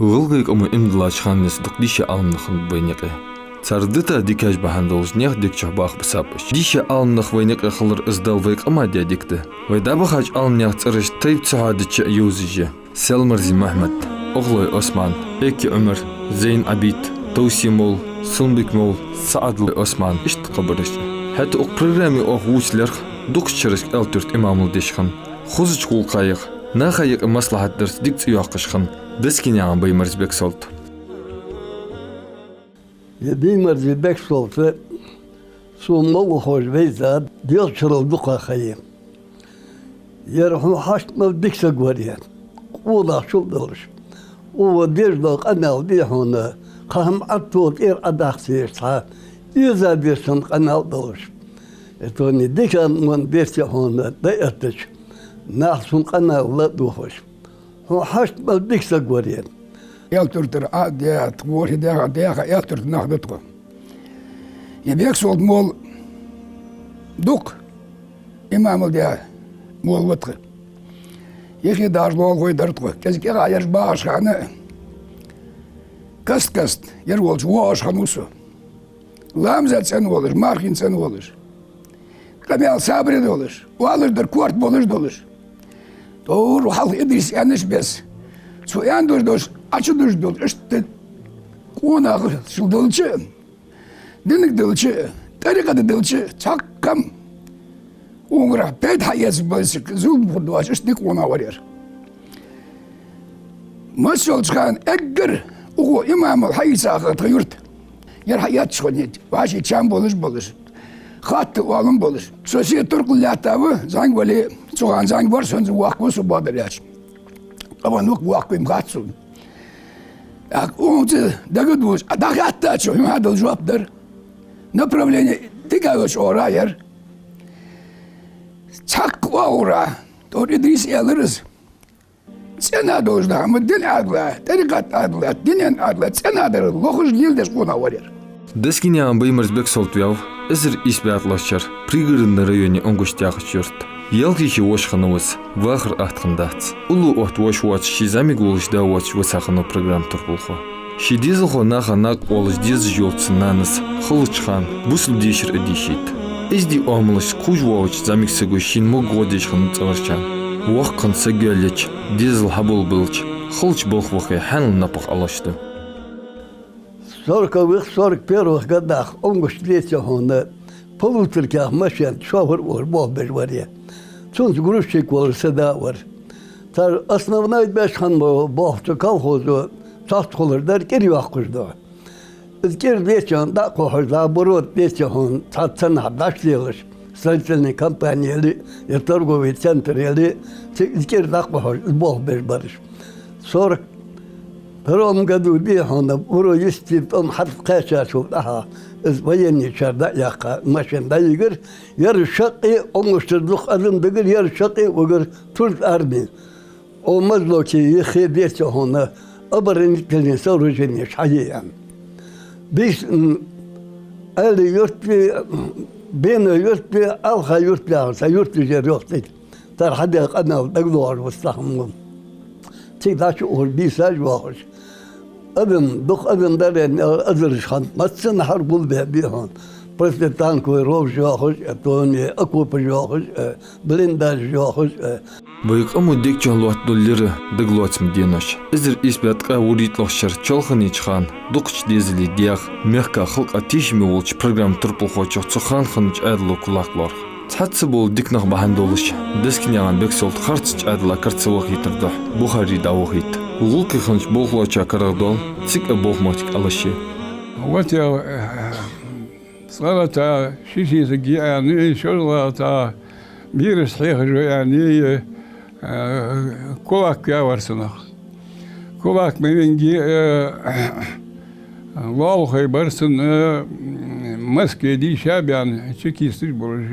Gılgıyk ama imdila çıkan nesdik dişe alımlıqın beyneki. Sardıta dikaj bahandoluz niyaq dikçah bağ bısapış. Dişe alımlıq beyneki xılır ızdal vayq ama diya dikti. Vayda baxaç alımniyaq çırış tayb çahadiçi yuzici. Selmarzi Mahmet, Oğloy Osman, Eki Ömer, Zeyn Abid, Tavsiyemol, Sunbikmol, Saadlı Osman işte qabırıştı. Hatta o programı o vuçlar duqçırış eltürt imamul deşxin. Xuzuç qul qayıq, na qayıq maslahat ders dikti yuaqışxin. Deskinyan Beymerzbek soltu. Beymerzbek soltu. Sonmalı hoş veyzad, diyal çırıldıqa qayım. Yarhu haştma dikse görüyen. Ola şul doluş. O derdak anal dihona. Kahım attot adaqsiysa. İza dersin anal doluş. Etoni dikan man dersihona dayatış. Nahsun anal duhoş. O haştma dikse görüyen. Eltürtür adiyat, vori deha eltürt nahdutko. Yebek sold mol duk imamul deha mol vatqı. Yeki darlol koydartko. Kezike ayar bağışkanı kast yer olç voğuşkan usu. Lamzat sen olur, markin sen olur. Kamel sabri de olur. O alırdır, kort bolur da olur. Doğru hal edris yanlış bes. Soyan dur, açı dur, işte konağı şıldılçı. Dinik dılçı, tarikadı dılçı, çakkam. Ongra pet hayes basık, zul burdu aç, işte konağı var yer. Masal çıkan egger, o imamul haysağı tayurt. Yer hayat çıkıyor, başı çam bolur. Hattı oğlum bolur. Sosiye Türk'ün zang böyle çoğan zang var sönzü vakfı su badır yaç. Ama nuk vakfım katsun. Onca dağı duş, dağı hatta çoğum hadıl cevaptır. Направление тыгаешь орайер. Çak ora. Doğru idris alırız. Sen adolda ama din adla, tarikat adla, dinen adla, sen adarız. Lokuş yıldır kona varır. Deskinyan Beymerzbek soltuyav, izir isbeyatlaşır, prigırında rayoni onguштяғыш yurt. Yalkişi oşxanımız, vahır ahtqındağız. Ulu oht oş şizami guluş da oş vasaqını program turpulxu. Şidizilxo naxa naq oluş diz yoltsınanız, xılıçxan, busl deşir edişit. İzdi omılış kuj voğuç zamiksigü şinmu godeşxını çığırçan. Vaqqın sagölleç, dizil habul bilç, xılç bolxvaqı hanıl napaq alaştı. 40-41 годах он гуштлетя хона полуторках машин шофер вор бобер варя. Чунч грузчик вор сада вор. Тар основной бешхан бохчу колхозу çastkolurlar geri vakırdı. İzgir deçen da kohurda burut deçen çatsana başlıyorlar. Stratejik kampanyalı, торговый центр izgir da kohur bobber barış. Sonra Пером году бегано, буру есть там хатка часу, ага, из военной чарда яка, машин да игр, яр шаки, он штурдух адам дагер, яр шаки, угр турк армии. Olmaz lo ki yıkı derse ona, abarınlıklarını sorucunu şahiyen. Biz eli yurtlu, beni yurtlu, alha yurtlu alsa, yurtlu yer yok değil. Tar hadi kanal, dağlar vastahımın. Tıktaşı ol, bir saj var. Adım, dok adım daren, azırışan, matsın harbul bebihan. Просто танковый ров жохуш, тони окопы жохуш, блиндаж жохуш. Bayık amu dek çaluat dolları dıgloçm diyanaş. İzir isbiyatqa uritloqşar çalxını çıxan, duqç dezili diyaq, mehka xılq ateşimi olç program turpulxoçuq çıxan xınç adlı kulaqlar. Çatsı bol diknaq bahanda oluş, deskin yanan beksolt xarçıç adla kartsıvaq yitirdi, Bukhari davaq yit. Ulqı xınç bolxloça qaraqdol, cik bolxmotik alışı. Вот я صارت شيء يعني شغلة مير صحيح يعني كولاك يا ورسنا كولاك من جي والله برسن مسكي دي شاب يعني شكي استجبرش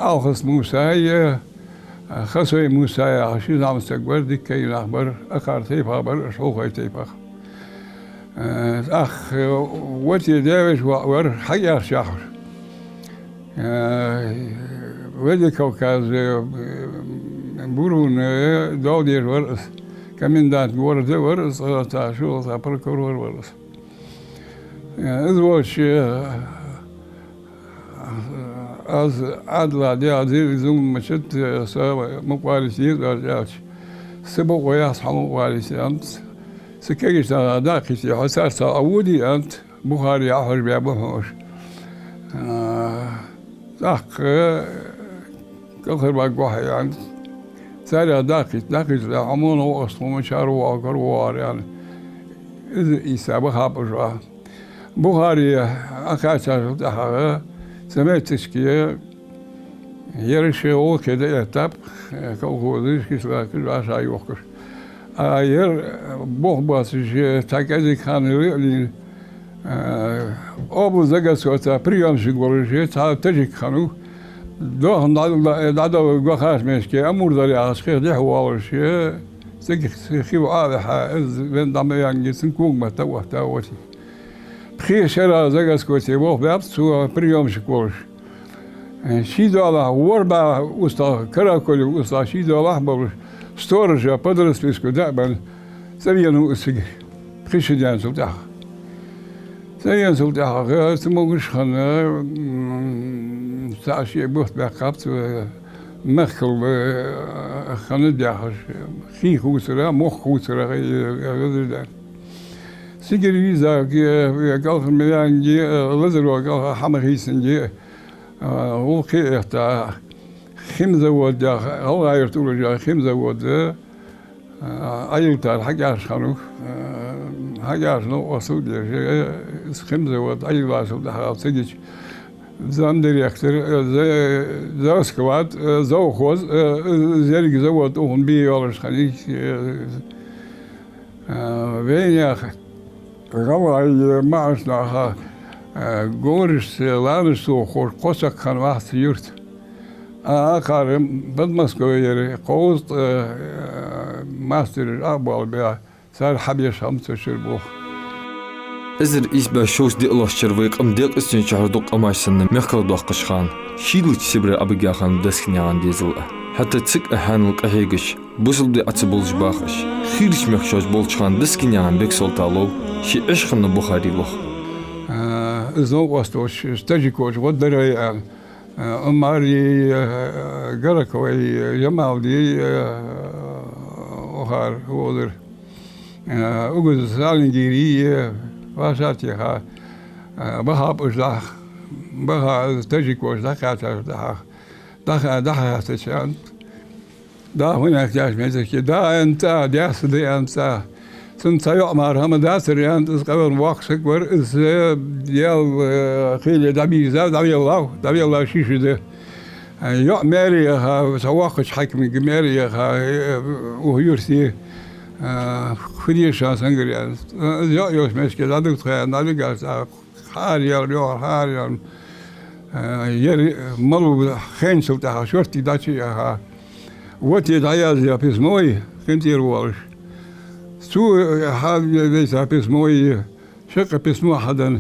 ألخص موسى خسوي موسى عشان عم استقبل ديك كي الأخبار أخر تيفا بر شوخي تيفا أخ وتي داوش ور حيا شهر ودي كوكاز بورون دودير ورس كمندات ورده ورس تا شو تا بركور ورس ازوش از عدلا دي عزيز زوم مشت سوا مقارسي رجعت سبق وياس حمو مقارسي انت سكيش داقيتي حسار سعودي انت بخاري احر بيا بحوش داق كثر باقوحي يعني ساري داقيت عمون وأصله مشار وأقر وار يعني إذا إيسا بخاب رجع بخاري أكاشا دحا سمعت تشكيه يرشي او كده يتاب كوكو ديش كسلا كل عشا يوكر ير بوخ باسش تاكازي كان يريد أبو زجاجة بريام شغورش تا تجيك خانو ده هندا وقاش مشكي أمور داري عشقي ده هو أول شيء سك خيو عادة بين دم يعني سنكون ما توتي بخير شرا زجاجة كوتي بوخ بابس سو بريام شغورش شي دالا وربا وستا كراكولي وستا شي دالا بقول ستورج بدرس بيسكو دابا سبيانو سجي خيش جان سوتاخ سيان سوتاخ غير تموش خنا ساشي بوت بقابت مخل خنا داخل خي خوسرا مخ خوسرا غير سيجي فيزا قال ميان جي لزرو قال حمر هيسنجي وكي احتا خمزة ود هو غير طول جا خمزة ود أيلتار حاجة شانو حاجة شنو وصل جا خمزة ود أيلتار شو ده سجيج زندري أكتر زا سكوات زا خوز زيرك زود أون بي ولا شخني وين يا أخي قبل ما أصلها گورش لانش تو خور قصه کن وقت یورت آخر بعد مسکویر قوست ماستر آبال بیا سر حبیش هم تشر بوخ إزر إيش بشوش دي الله شرويق أم ديق إستن شهر دوق أماش سنة مخل دوق قشخان شيلوش سبر أبقى خان دسكني عن ديزل حتى تسك أحان القهيقش بوصل دي أتبولش باخش خيرش مخشوش بولشخان دسكني عن بيكسول تالو شي عشخن بخاري لوخ زو واستوش استجيكوش ودري أماري قرقوي جمال دي أخار ودر أقول سالنجيري واساتيها بهاب أجداخ بها استجيكوش دخاتر دخا تشان دا هناك جاش ميزك دا أنت دياس دي أنت سنت يعمر هم داسر يعني تسقون واقسك ور إز ديال خيل دبي زاد دبي الله شيش ده يعمري ها سواقش حكم جمري ها وهيرسي خديش سانغري يا يوش مشكلة هذا تخيل هذا قال حاري ير ملو خين سلطة شرطي داشي ها وتي دايز يا بسموي كنت يروالش سو هذا ليس باسمه شق باسمه حدا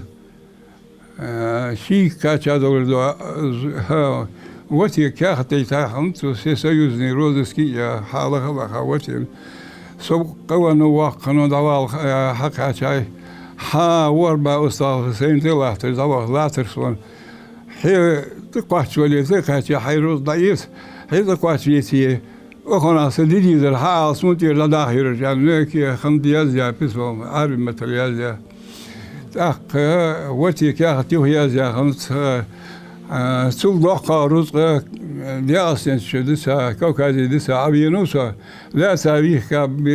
شيء كاتشا دور ها وتي كاختي تاهم تو سيسيوزني روزسكي حالة خلا وتي سو قوانو واقنو دوال حق شاي ها وربا أستاذ حسين تلاحتر دوال لاتر سون هي تقاش ولي تقاش حيروز ضعيف هي تقاش يتي وخنا سديدي ذا الحال سموتي لا داخل يعني كي خندياز يا بسم عارف ماتريال يا تاق وتي كاختي وهي يا خمس سول ضاق رزق دياسين شدسا كوكازي دسا عبينوسا لا تاريخ كاب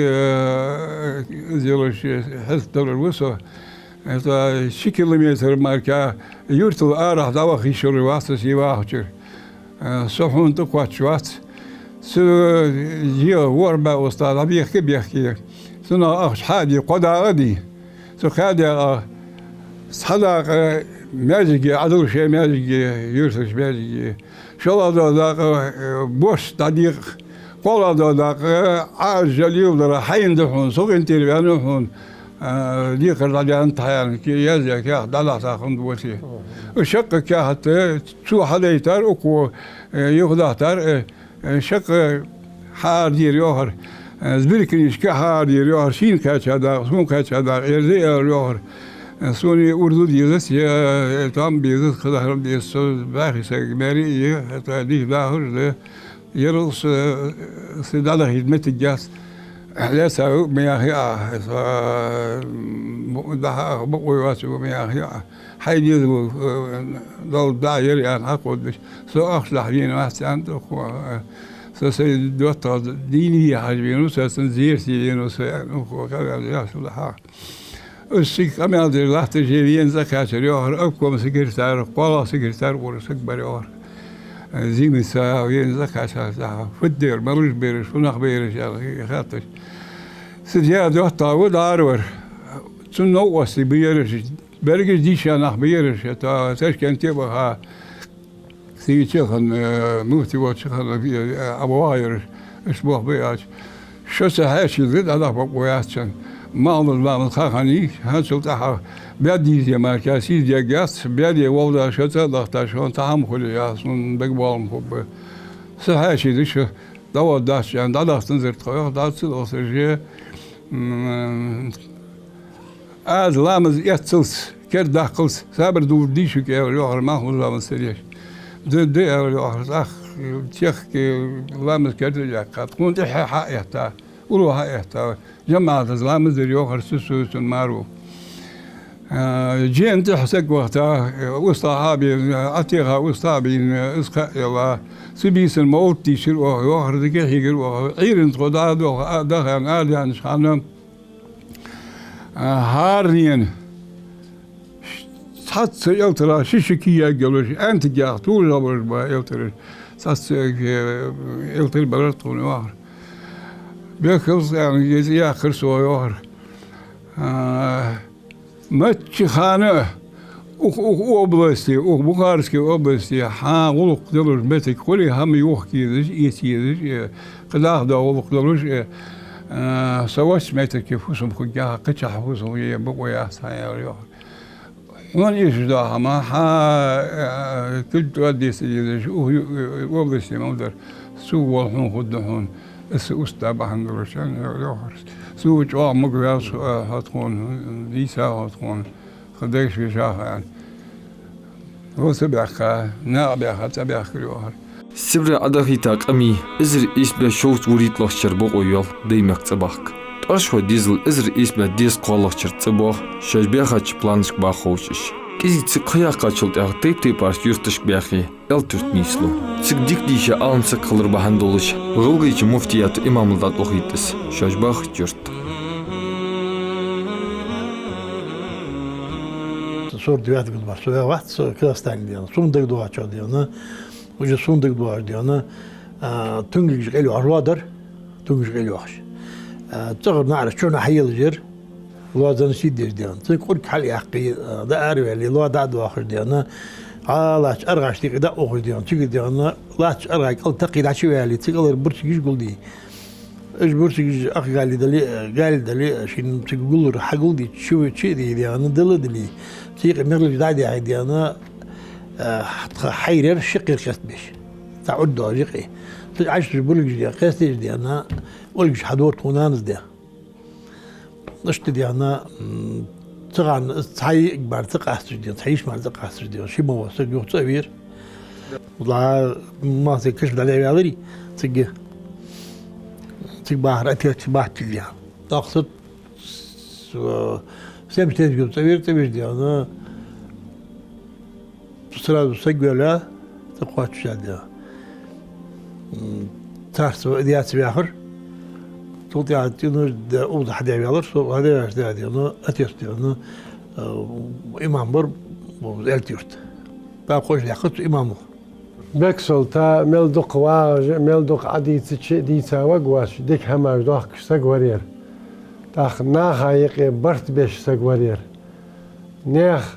زيلوش حس دور الوسو شي كيلومتر ماركا يورتل ارح دواخي شر واسس يواخر صحون تقوات شوات سو جي وربا أستاذ بيحكي سنا أخش حادي قدا غدي سو خادي صدق ماجي عدل شيء ماجي يرسش ماجي شو الله بوش تديق قول الله عاجل يوضر حين دحون سوق انتي بيانوهون ديق الرجال انت يعني كي يزيك يا دلع تاخذ بوسي الشق كاحت شو حدا يتر اكو يخدع تر شق حار دير يوهر زبركنيش كحار يروح شين كاتشادا سون كاتشادا يرزي يروح سوني أردو ديزس يا تام بيزس خدار بيزس باخي سجماري تاديه باهر يرس سدالة خدمة الجاس لا ساو مياهي ده بقوي واسو مياهي حيجي دول داير يعني أقود بش سو أخش لحين ما استعنت أخو سيد دوتا ديني حاجبينو سنزير سيدينو سيدينو كذا يا شو لها السيك أمي أدري الله تجيبين زكاة اليوهر أبكم سكرتار قلا سكرتار ورسك بريوهر زي مساويين زكاة فدير مروش بيرش فنخ بيرش يا خاطر سيديا دوتا ودارور تنو وسي بيرش برجش ديش نخ بيرش تا تشكن تبغى سيد شخن موتي وشخن أبو واير اسمه بياج شو سهاش زد على بقوياتشن ما أظن خاخني هنسول تها بيدي زي مركزي زي جاس بيدي وضع شتى ضغط شون تهم خلي ياسون بقبالم خب سهاش ديش دوا داش يعني داش تنزل تقوي داش الأسرجة از لامز يتسلس كر داخلس سابر دور ديشو كي يروح ما هو لامز سريش ده يروح أخ تيخ كي لامز كده جاك تكون تحقق يحتا وروح يحتا جماعة لامز يروح رسوس مارو جين تحسك وقتها وصحابي أتيها وصحابي إسقى يلا سبيس الموت تيشر ويوهر ذكي هيجر وعيرن تقدر دخل عادي شانم هارين سات يلترا شيشكيا جلوش أنت جاه طول جبر با يلتر سات يلتر بلرتون يوهر بيخلص يعني يا خرس ويوهر ماتش خانه وبلاستي وبخارسكي وبلاستي ها غلق دلوش بيتك كلي هم يوحكي ذش يسيدش قداه دا غلق دلوش سواش ميتك كيفوسهم خجاها قتش حفوسهم يبقوا يا سايا وان يشداها ما ها كل تودي سيدش وبلاستي مودر سو والحون خدهون استابحن دلوشان يوحرس سو جوا مقياس هتكون ليسا هتكون خديش في شاخة يعني هو سبعك نابعك تبعك اليوهر سبر أدخي تاقمي إزر إسبلا شوت وريت لخشر بقويال ديمك تباك ترشو ديزل إزر إسبلا ديز قولخشر تباك شجبيخاч планышк бахоучиш كيزي تسك خياقا چلت اغ تيب تيبارش يرتش بيخي الترت ميسلو تسك ديك ديشا آنسك خلر بحن دولش غلغيچ مفتيات إمام الداد أخيتس شجباخ جرت صور ديوات قد بار سوى واحد كلاستان ديانا صندق دواچا ديانا وجه صندق دواچ ديانا تنجش غيلو عروادر تنجش غيلو عش تغر نعرف شو نحيل جر لازم سيد ديانا تقول كحل يحقي ده أروي اللي لا دعد واخر ديانا لاش أرغاش تيجي ده أخر ديانا تيجي ديانا لاش أرغاك التقي ده شوي اللي تقدر برتجيش قول دي إيش برتجيش أخ قال دلي شين تقول حقول دي شو شيء ديانا دلي تيجي مغلق داعي عادي أنا حيرر شقير كستبش تعود دقيقة تعيش بقولك دي كستبش دي أنا بقولك حدور تونانز دي نشت دي أنا طبعا تحي كبار تقاس دي تعيش مع تقاس دي شيء ما وصل يوم صغير ولا ما تكشف عليه عليه تيجي بحر أتيت بحر تيجي تقصد سامش تيجي صغير دي أنا سراد سجولا تقوات شادة تحت ديات بآخر توطي عتينو أوضح حدا بيالر سو هذا هذا أنا أتيست أنا إمام بر وزالتيرت باقوش لقط إمامه بكسل تا ملدق واج ملدق عدي تشي دي تاوج واش ديك هماج دوخ سجورير تاخ ناخايق برت بيش سجورير نيخ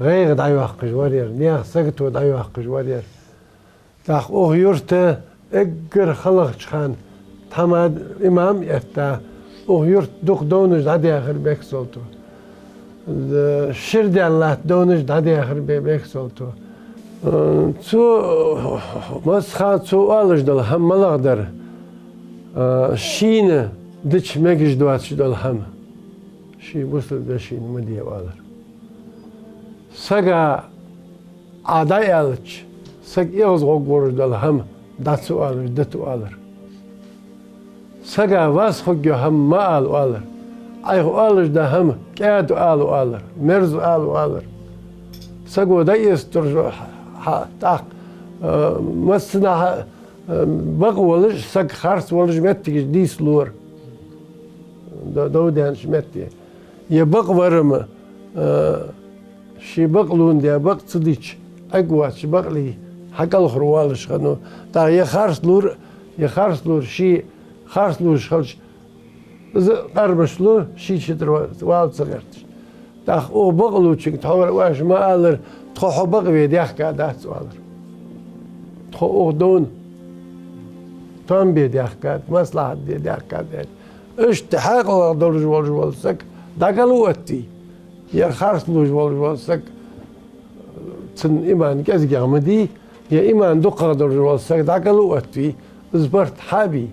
غير دعيو حق جوارير نيخ سقط ودعيو حق جوارير تاخ أوه يرت إجر خلق شخان تماد إمام يفتا أوه يرت دوق دونج دعدي آخر بيك سولتو الشردي الله دونج دعدي آخر بيك سولتو تو مسخات سو آلش دل هم ملغدر شين دتش ماكش دوات شدو الحما شي وصل ده شين مدية والر ساقا عداي ألتش ساق إيغز غوغورش دو الحما داتسو ألر دتو ألر ساقا واس خوغيو هم ما أل والر أيغو ألرش ده هم كادو ألو ألر مرزو ألو ألر ساقو دا يسترجو تاق مسنا بق ولش ساق خارس ولش متيش ديس لور دودانش متي يبق ورم شي بق لون دي بق تصديش أقوى بق لي حق الخروالش خنو تا يا خارس لور شي خارس لور خلش قربش لور شي شتر والد صغرتش تا او بق لوچك تحور واش ما ألر تخو بق بيد يحكي دات سوالر تخو دون تام بيد يحكي مصلحة بيد يحكي اشتحاق الله دولج والجوال سك دقلو وقتي يا خارس لوج والجوال سك تن إيمان كذا عمدي يا إيمان دقة دولج والجوال سك دقلو وقتي زبرت حابي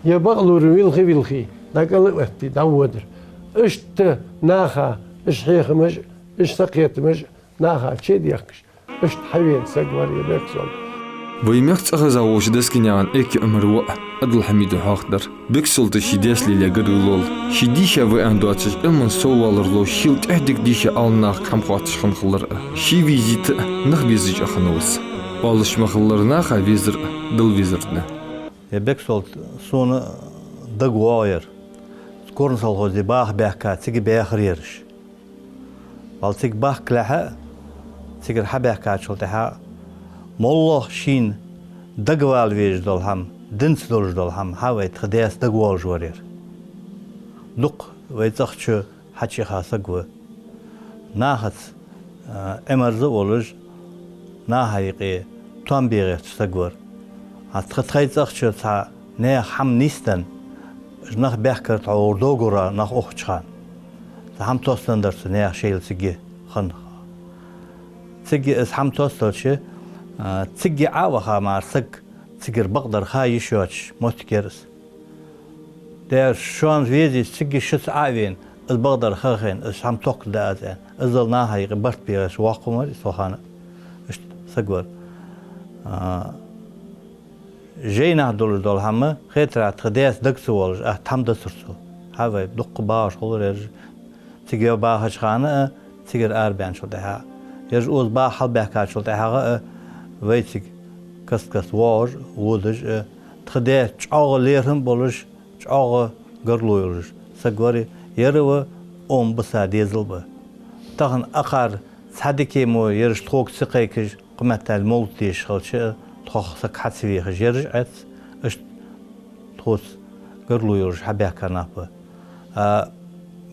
يا بقلو ويلخي دقلو وقتي دودر اشت ناخا اش حيخ مش اش سقيت مش ناخا تشي ديكش اشت حبين سك وري بيكسول ويميخت أغزاوش دسكنيان إيكي أمروا أدل حميد حاخدر بيكسولت شيديس ليلة قرولول شيديشا وأندواتش إلمن سوالرلو شيلت إهدك ديشا آلناق حمقواتش خنخلر شي ويزيت نخ بيزيج أخنوس والش مخلر ناخا ويزر دل ويزرنا بيكسولت سون دقواير سكورن سالخوزي باخ بيحكا تيجي بياخر يرش والتيك باخ كلاها تيجي حبيحكا شلتها مولله شين دقوال ويج دول هم دنس دولج دول هم هاويت خديس دقوال جورير دق ويتخشو حتشي خاسقوه ناخت امرزو ولج ناهايقي توان بيغي تستقور هتخطخي تخشو تا نه هم نيستن نخ بيحكرت عوردوغورا نخ اوخشان هم توستن درس نه شيل سيجي خن سيجي اس هم توستل تيجي عاوها مع سك تيجر بقدر خاي شوتش متكرس der schon wie تيجي شت عاوين البقدر خاخين اس هم توك دازن ازل ناهي قبرت بيش واقمر سوخانه اش سقور جينا دول هم خيترا تخديس دكسول تام دسرسو هاوي دق باش خولر تيجي باهش خانه تيجر اربان شو ده يج اوز با حل بحكا شو ده ويتك كس واج ودج تخدي چاغ ليرهم بولش چاغ گرلويرش سگوري يرو بسا ديزل تاخن اخر صدقي مو يرش توك سقيكش قمت المولتيش خلش توخ سك حسوي خجرج ات اش توس گرلويرش حبيا كناب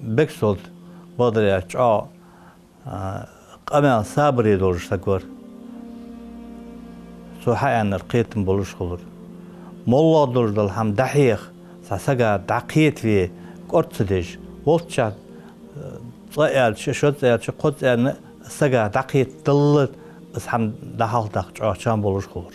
بكسولت بدر چا قمع صبري دولش سگور سو حيان القيتم بولش خلر مولا دولش دل هم دحيخ ساسقا دقيت في قرطدج ولتشات طيال شوت طيال قط يعني سقا دقيت دلت بس هم دحال دق چان بولش خلر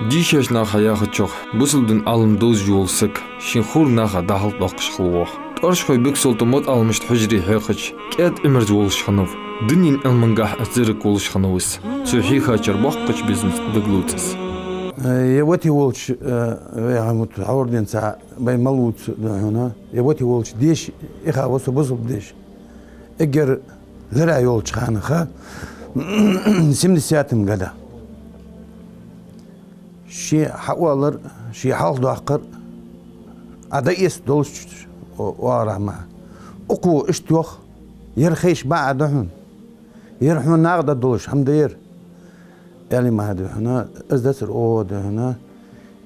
ديشاش ناخا ياخد چوخ بسلدن علم دوز يولسك شنخور ناخا دحال دقش خلوخ تارش خوي بكسولت مود علمشت حجري حيخش كاد امرز ولش خنوف دنين المنقاح ازرق ولش خنوس سوحي خاچر بقش بيزنس دغلوتس يوتي ولش يعمت عوردين ساعة بين ملوت هنا يوتي ولش ديش إخا وصو بزل ديش إجر لرا يولش خانخا سمن سياتم قدا شي حوالر شي حال داقر أدايس دولش وارا معه أقو اشتوخ يرخيش بعدهم يرحمون ناقد دولش هم دير يعني ما هذا هنا ازدسر اود هنا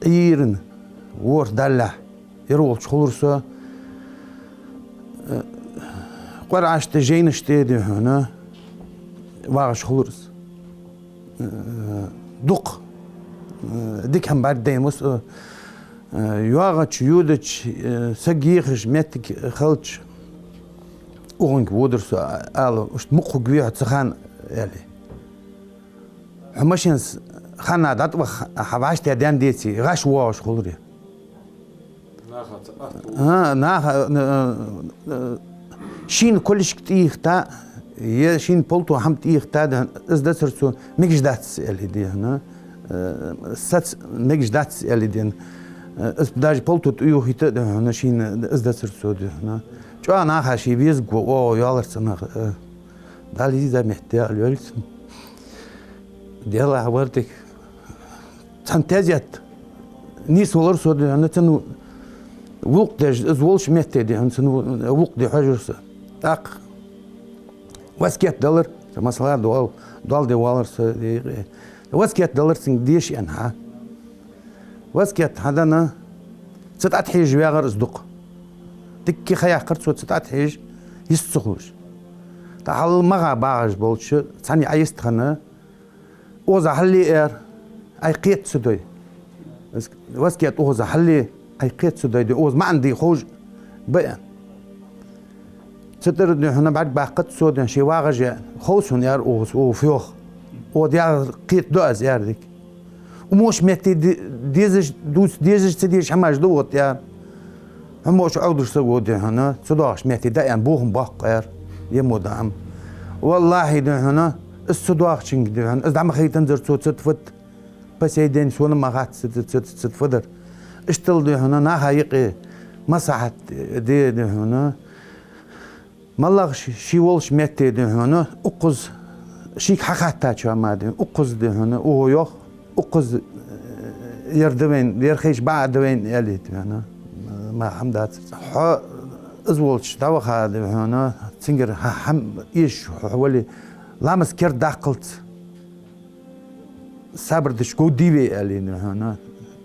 ايرن ور دلع يروح خلصه قرعش تجينش تيدي هنا واغش خلص دق ديك هم بعد ديموس يواغش يودش سجيخش متك خلش اونك ودرس قال مش مخ قوي تسخان يعني همشين خنا دات حباش تدان ديتي غاش واش خلري شين كلش كتير تا يا شين بولتو هم تير تا ده إزدا سرسو ميجش داتس اللي دي هنا سات ميجش داتس اللي دي إزداج بولتو تيو هيت ده هنا شين إزدا سرسو ده هنا شو أنا خاشي بيز أو يالر سنة دالي زي محتاج الولد ديال عبارتك فانتازيات نيس ولر سو ده هنا تنو وقت زولش مهتة ده هنا تنو وقت ده حاجة أق واسكت دولار مثلا دول دولار واسكت دولار سنديش أنها واسكت هذا أنا ستات حيج بيغر أصدق تكي خيا قرت سو ستات حيج يستخوش تعال مغا باعج بولش ثاني عايست خنا وزع حلي أي قيت سدوي واسكت وزع حلي أي قيت سدوي وز ما عندي خوج بيان ستر هنا بعد باقت سود شي واغج خوسون يار وفيوخ وديار قيت دوز يار ديك وموش متي ديزج دوس ديزج تديش حماش دوت يار هموش عودش سود هنا صداش متي دايم بوهم باق يار يمودام والله ده هنا الصداق شنك ده هنا ازدعم خي تنزر صوت ستفت بس يدين سونا ما غات ستفدر اشتل ده هنا نهايقي مساحت دي ده هنا مالله شي ولش متى ده هنا أقص شيك حقتها شو مادين أقص ده هنا وهو يخ أقص يردوين يرخيش بعد وين يليت هنا ما حمدات أزولش دوا هذا هنا تنجر هم إيش حوالي لامس كر داقلت صبر دش كودي بي يلي هنا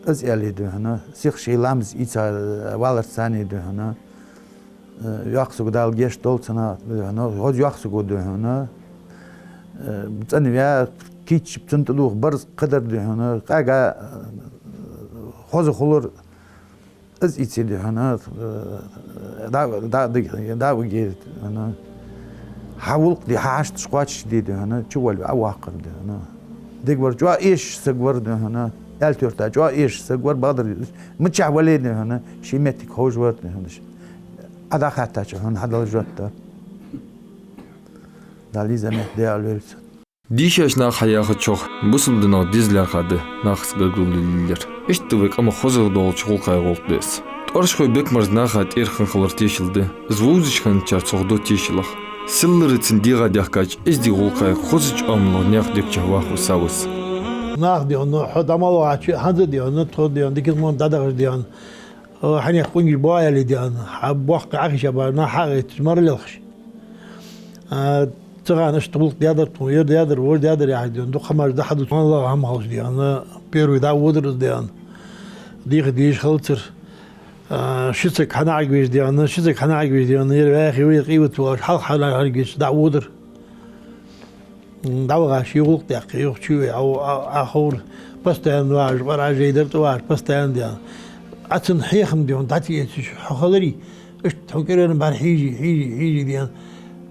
أز يلي ده هنا سيخ شي لامس إيتا والر ثاني ده هنا ياخذوا دال جيش دولتنا هنا هاد ياخذوا ده هنا بتني يا كيتش بتنتلوه برز قدر ده هنا قاعد خوز خلور از إيتي ده هنا دا وجيت هنا حاول دي حاشت شقاتش دي ده هنا شو اللي أواقر ده هنا ديكبر جوا إيش سجور ده هنا يالتورتا جوا إيش سجور بقدر متشع ولي ده هنا شيء متك خوج ورد ده هنا هذا خاطر هون هذا الجوتة داليزا مهدي ألويلس ديشاش ناخ حياخ تشوخ بوسل دنا ديزلر خاده ناخس غرغللر اشتوك اما خوزر دول чхул кайголт дес торшхой бекмарз нахат эрхэн хылар тешилди звузичхан чар цогдо тешилах силлырыцин дига дяхкач изди гулкай хозич амло нях деп чавах усавус ناخ ديون حدامالو عشي هذا ديون تخد ديون ديك المون دادغ ديون حني قونج بايا اللي ديون حب وقع عخش نا حاجة تمر للخش تغان اشتغل ديادر طوير ديادر ور ديادر يعني ديون دو خمر ده حد الله هم هوش ديون بيرو دا ودرز ديون ديش خلتر شتك حنا عجبيش ديون شتك حنا عجبيش ديون يا اخي وي قيوت واش حل حلا عجبيش دا ودر دعوة شيوخ دقيق شوي أو آخر بس تان واش برا جيدر واش بس تان ديان عشان حيخم ديون تعطي حخلري إيش تفكرين بار حيجي ديان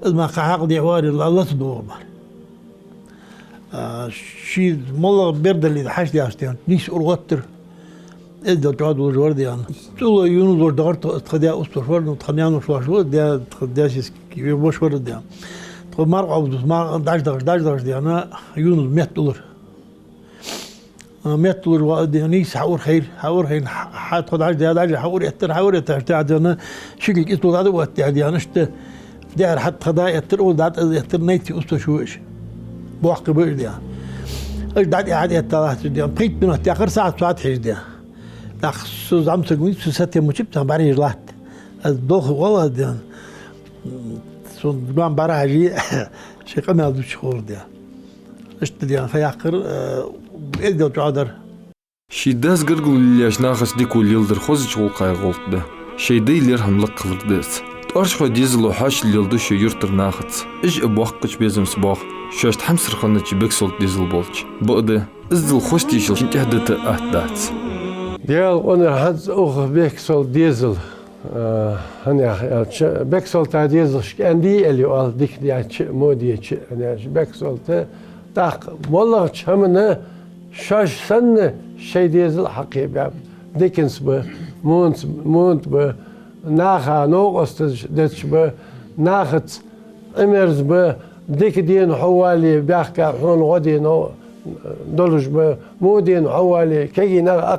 ما قاعد ديواري الله تدور بار شيء ملا برد اللي حاش ديان نيس أرغتر إذا تعود وجور ديان تقول يونس وردار تخديا أسطور نتخنيان وشواشو ديا تخديا شيء كيف مش ورد ديان مار عبد مار داش ديانا يونس $100 $100 وديانيس حور خير حات خد عاش ديانا حور يتر ديانا شكل اسمه هذا وقت ديانا اشت ديار حتى خدا يتر ودات يتر نيتي اسمه شوش بوقت بير ديان ايش دات قاعد يتر ديان بقيت من اخر ساعات حيج ديان داخ سو زعم تقويت سو ساتي مجبت بعري جلات الدوخ والله ديان سون براجي شي قناه دو شهور ديال اشت ديال خياقر ادو تعذر شي داس غرغللاش ناخس ديكول يلدر خوزچ гол кайголтды шейдейлер хамлык кылырдыс торшхо дизело хаш лилду шо юртыр нахыц иш бохкыч безимс бох шошт хамсырханы чибек сол дизел болч быды издил хош тишил шинтехдыты ахдац ديال اونر هاد اوغ بيك سول ديزل هني بيكسول تاع ديزلش عندي اللي قال ديك دي مودي انا بيكسول تاع داق والله شمنا شاش سنه شي ديزل حقيبه ديكنس مونت ب ناخا نوقست دتش ب ناخت امرز ب ديك دين حوالي بيحكى حون غدي نو دولج ب مودين حوالي كي نا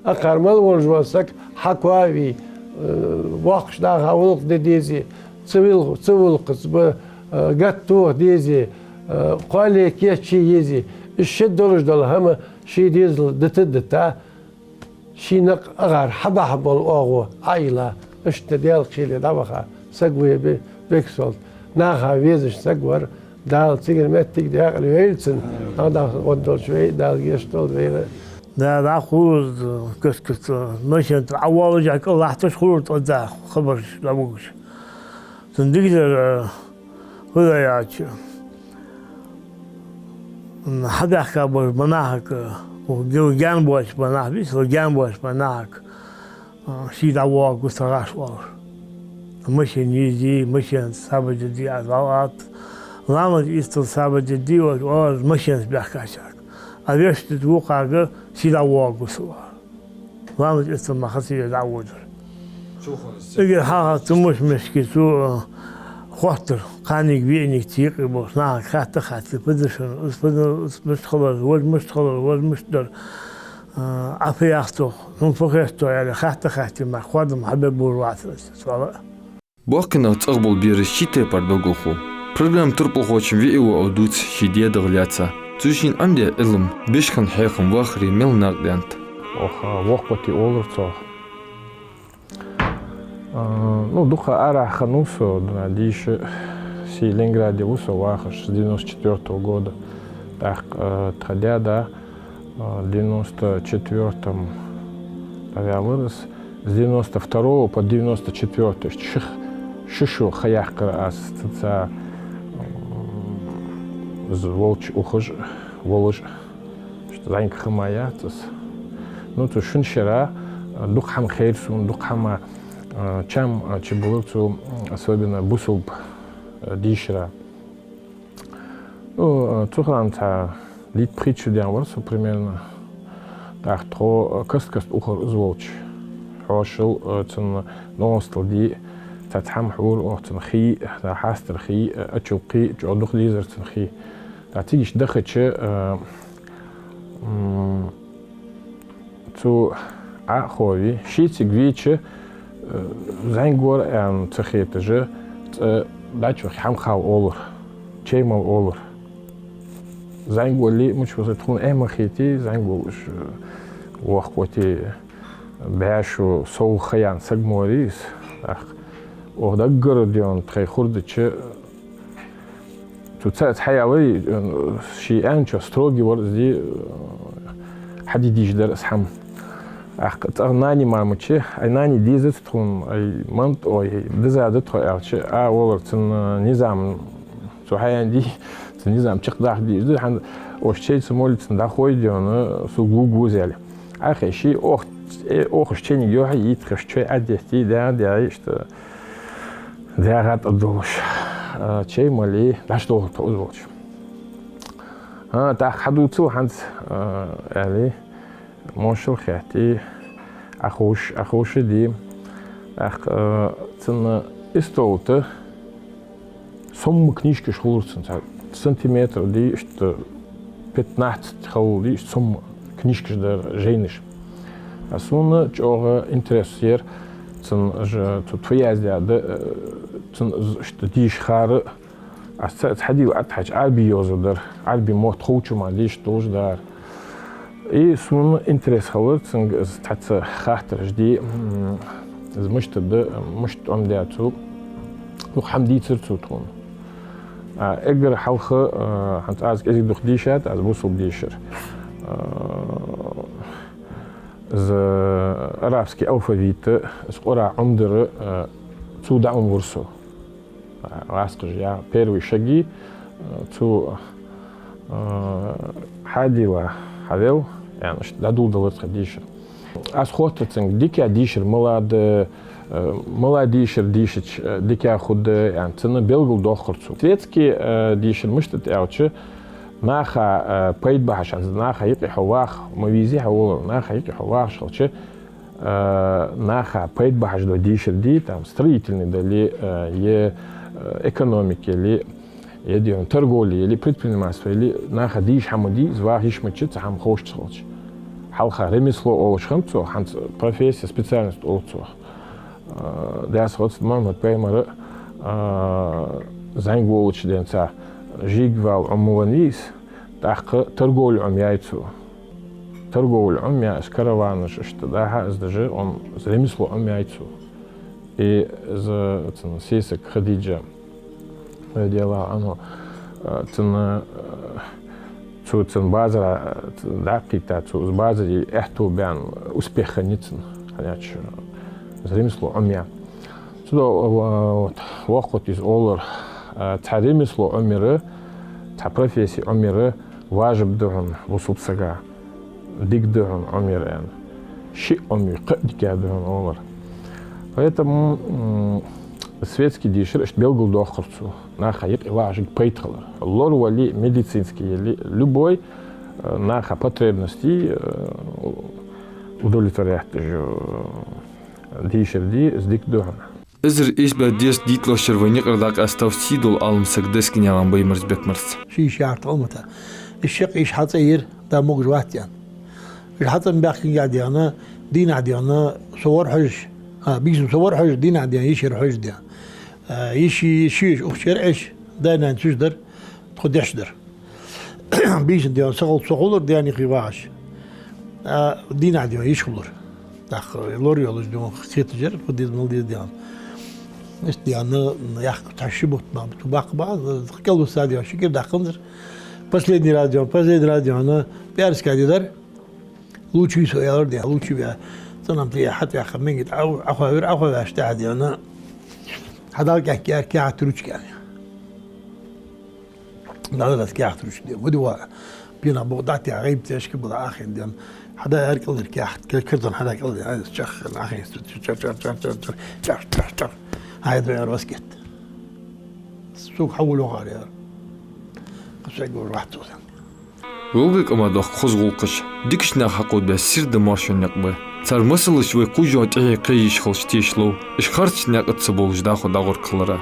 أقر ملورج وسك حكواوي واقش داخا ولق ديزي تسويل قصب قطوه ديزي قالي كيف شي يزي الشد دولج دول هم شي ديزل دتدتا شي نق أغار حبا الأغو عيلة اشتديال خيلي دابخا سقوي بيكسولت ناخا ويزش سقور دال تيجر متك داخل ويلسن هذا ودول شوي دال يشتول ويلا دا خوز كسكت مشيت عوال جاك الله تشخور تدا خبر لابوش تندقدر هذا ياك حدا خبر مناهك وجان بوش مناه بيس وجان بوش مناهك شيد عوال قصراش وار مشي نيجي مشي سابج دي عضلات لامد يستل سابج دي وار مشي بيحكاشك أبيش تتوقع سيدا واقو سوا لامد يستل ما خسي يدعودر إجي حاها تمش مشكي تو خاطر قاني كبيرني كتير بس ناها خاطر بدشن مش خلر مشتر عفي أختو نفخستو يعني خاطر ما خوادم حبيب بوروات سواء باقنا تقبل بيرشيته بردوغوخو программ турпухоч виу аудуц шидия дغляца تشين عمدي علم بيشخن حيخن واخري ميل ناقدانت وقتي اولرцо ну духа ара ханусо диш си Ленинграде усо вахаш с 94 года так тхадя да в 94-м я вырос с 92 по 94 то есть шишу хаях аса волч ухож волож что занька хамая ну то шиншера духам хейрсун духама чем чебулцу особенно бусулб дишра ну туханта лит притчу дианварсу примерно так то каст ухор зволч хошил цен ностал ди تتحم حول وتنخي حاستر خي أشوقي جودخ ليزر تنخي تعتيش دخلش تو عخوي شيء تجويش زنجور أن تخيتجه دايش خام خاو أولر شيء ما أولر زنجور لي مش بس تكون أهم خيتي زنجورش وقتي بعشو سو خيان سجموريس وهذا ديون تخي خردش تساعد حيوي شيء أنشا ستروجي ورزي حديديش درس حم أخت أغناني ما متشي أغناني ديزت تكون أي منط أو دزادت تخي أرش والله تن نظام سوحيان دي نظام تقدر دي عند وشيء سمول تندخوي ديون سوق جوزالي آخر شيء أخش تاني جوها يتخش شيء أديتي ده عيشت داغات الدوش شيء مالي لاش دوغ توزوش تا حدوتو عند علي موشل خياتي اخوش دي تن استوت سم كنيشك شغلورتن سنتيمتر دي اشت 15 خول دي سم كنيشك در جينش اسون جوغ انتريسير تن توياز ده تن ديش خار أستاذ حدي وأتحج عربي يوزدر عربي موت خوشو ما ليش توش دار إيه سون إنترس خور تن تحت خاطر جدي إذا مشت ده مشت أم دياتو وحمدي ترتو تون أجر حوخ حنت أزك أزك دخ ديشات أز بوصل ديشر ز أرابسكي أوفيت سقرا عمدر تو دعم ورسو واسقج يا بيروي شقي تو حادي وحذو يعني دادول دولت خديشر أس خوتتنج ديكا ديشر ملاديشر ديشش ديكا خود يعني تنا بيلغل دوخرتو تريتكي ديشر مشتت أوتش ناخا بيد بحش ناخا يقي حواخ مويزي حول ناخا يقي حواخ شلش наха пойд бахаждо дишерди, там строительный дали, экономики или يديهم торговли или предпринимательство или наха диш хамуди звахиш мачит хам хош цолч халха ремесло олш хамцо ханц профессия специальность олцо дас хоц мамат пеймара зангволч денца жигвал амуванис так торговлю амяйцо торговлю амяйс караваны что да даже он ремесло амяйцо и за сесек Хадиджа дела оно цена цен база дакита цу база и эхту бян успеха ницен халяч зремесло амя сюда вот вахот из олар царемесло амиры ца профессия амиры важиб дурн вусупсага дик дурн амирен ши амир кадика дурн олар поэтому светский дишер белгул дохорцу наха еп важик пейтхалар лор вали медицинский или любой наха потребности удовлетворяет дишер ди с дик дохана Изр ишбе дес дитло шервеник رداق استفسيدول алымсык дескинялан беймерзбек مرس شي شعرت أمتها الشق إيش حطير ده موج واحد يعني إيش حط مباخين قاعد أنا دين عادي أنا صور حج بيجي صور حج دين عادي يشير حج ده يشي شيش أخشر إيش ده ننسوش در تخدش در بيجي ده صغول ده يعني خواش دين عادي يشغلر داخل لور يولج ده خسيت جر خديت مالدي ده إيش ده أنا ياخ تعشبه ما بتباق بعض كله سادي شكل داخل Последний радио, она пиарская дидар, лучший свой орден, лучший я, то нам ты حتى يا خمينة أخوة أشتاعدي أنا حضرتك كي أعتروش يعني، نقدر كي أعتروش دي، ودوا بينا بوضعتي عيب تشكي بضع آخر دي، حدا يركض كي أحد كردن حدا يركض هذا الشخ الآخر هاي ده راسكت، سوق حولوا غاري Ролгик амадох хозгулкыш. Дикшнах хакуд бе сирде маршонняк бе. Цар мысылыш ве кужо тээ кыйш хылш тешло. Иш харчняк атсы болжда ходагор кылара.